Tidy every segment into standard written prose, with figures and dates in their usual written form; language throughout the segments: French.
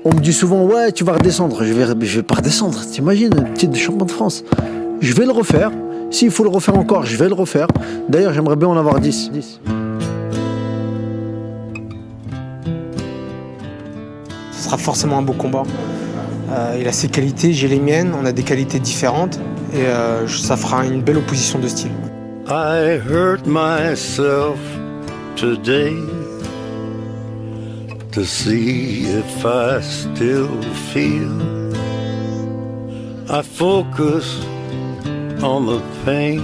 On me dit souvent, ouais, tu vas redescendre. Je vais pas redescendre. T'imagines, un titre de champion de France. Je vais le refaire. S'il faut le refaire encore, je vais le refaire. D'ailleurs, j'aimerais bien en avoir 10. Ce sera forcément un beau combat. Il a ses qualités, j'ai les miennes. On a des qualités différentes. Et ça fera une belle opposition de style. I hurt myself today to see if I still feel. I focus on the pain,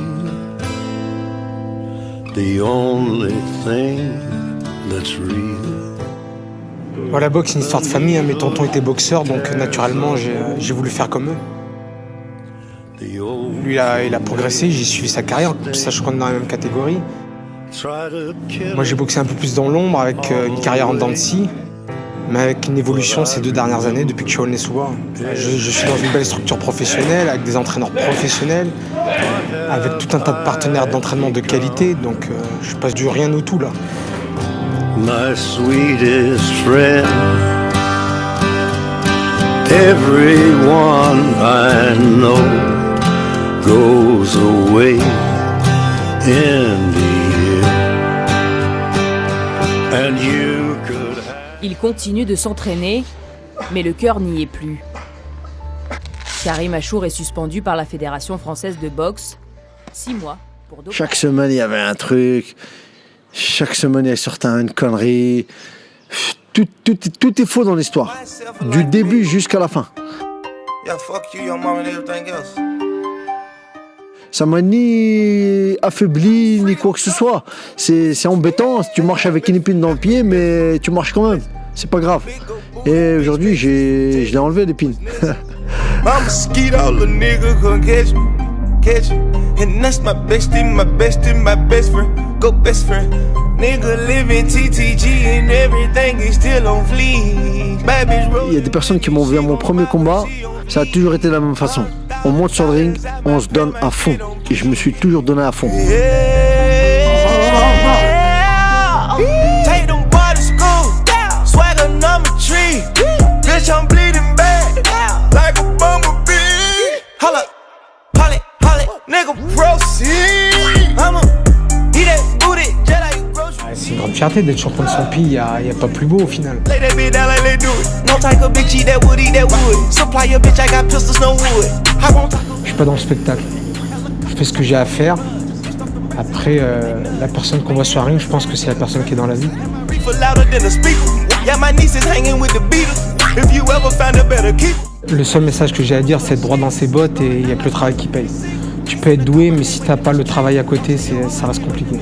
the only thing that's real. Voilà, la boxe, c'est une histoire de famille. Mes tontons étaient boxeurs, donc naturellement, j'ai voulu faire comme eux. Lui, il a progressé, j'ai suivi sa carrière, sachant qu'on est dans la même catégorie. Moi, j'ai boxé un peu plus dans l'ombre, avec une carrière en dents de scie, mais avec une évolution ces 2 dernières années, depuis que je suis au Nessoua. Je suis dans une belle structure professionnelle, avec des entraîneurs professionnels, avec tout un tas de partenaires d'entraînement de qualité, donc je passe du rien au tout, là. My sweetest friend, everyone I know goes away in the end, and you could have... Il continue de s'entraîner, mais le cœur n'y est plus. Karim Achour est suspendu par la Fédération française de boxe. 6 mois pour dopage. Chaque semaine, il y avait un truc. Chaque semaine, il sortait une connerie. Tout est faux dans l'histoire. Du début jusqu'à la fin. Ça m'a ni affaibli, ni quoi que ce soit. C'est embêtant. Tu marches avec une épine dans le pied, mais tu marches quand même. C'est pas grave. Et aujourd'hui, je l'ai enlevé l'épine. And that's my bestie, my bestie, my best friend. Go best friend. Nigga living TTG and everything is still on fleek. Il y a des personnes qui m'ont vu à mon premier combat, ça a toujours été de la même façon. On monte sur le ring, on se donne à fond. Et je me suis toujours donné à fond. Take them boys to school, swagger number 3. Bitch, I'm bleeding bad, like a bumblebee. Holla. C'est une grande fierté d'être champion de son pays, il n'y a pas plus beau au final. Je suis pas dans le spectacle, je fais ce que j'ai à faire. Après, la personne qu'on voit sur un ring, je pense que c'est la personne qui est dans la vie. Le seul message que j'ai à dire, c'est être droit dans ses bottes et il n'y a que le travail qui paye. Tu peux être doué, mais si t'as pas le travail à côté, ça reste compliqué.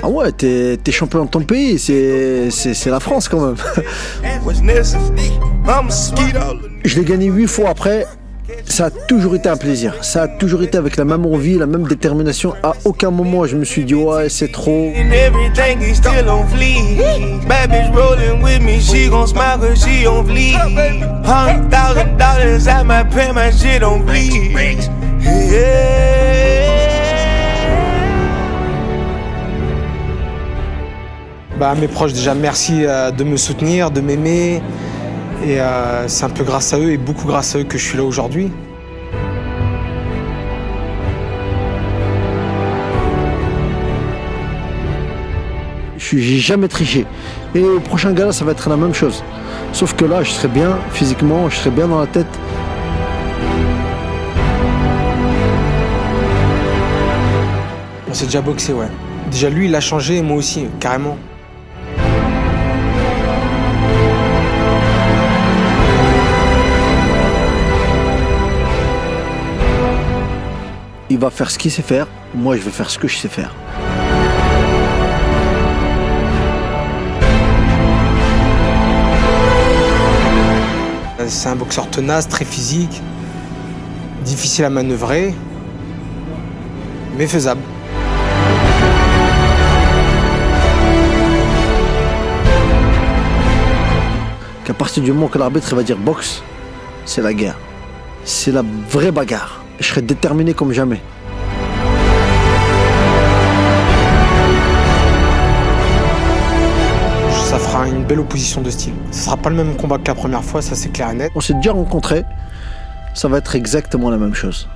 Ah ouais, t'es champion de ton pays, c'est la France quand même. Je l'ai gagné 8 fois après. Ça a toujours été un plaisir. Ça a toujours été avec la même envie, la même détermination. À aucun moment je me suis dit ouais c'est trop. Bah, mes proches déjà merci de me soutenir, de m'aimer. Et c'est un peu grâce à eux et beaucoup grâce à eux que je suis là aujourd'hui. J'ai jamais triché. Et au prochain gala, ça va être la même chose. Sauf que là, je serai bien physiquement, je serai bien dans la tête. On s'est déjà boxé, ouais. Déjà lui, il a changé et moi aussi, carrément. Il va faire ce qu'il sait faire, moi je vais faire ce que je sais faire. C'est un boxeur tenace, très physique, difficile à manœuvrer, mais faisable. Qu'à partir du moment que l'arbitre va dire boxe, c'est la guerre. C'est la vraie bagarre. Je serai déterminé comme jamais. Ça belle opposition de style. Ce sera pas le même combat que la première fois, ça c'est clair et net. On s'est déjà rencontrés, ça va être exactement la même chose.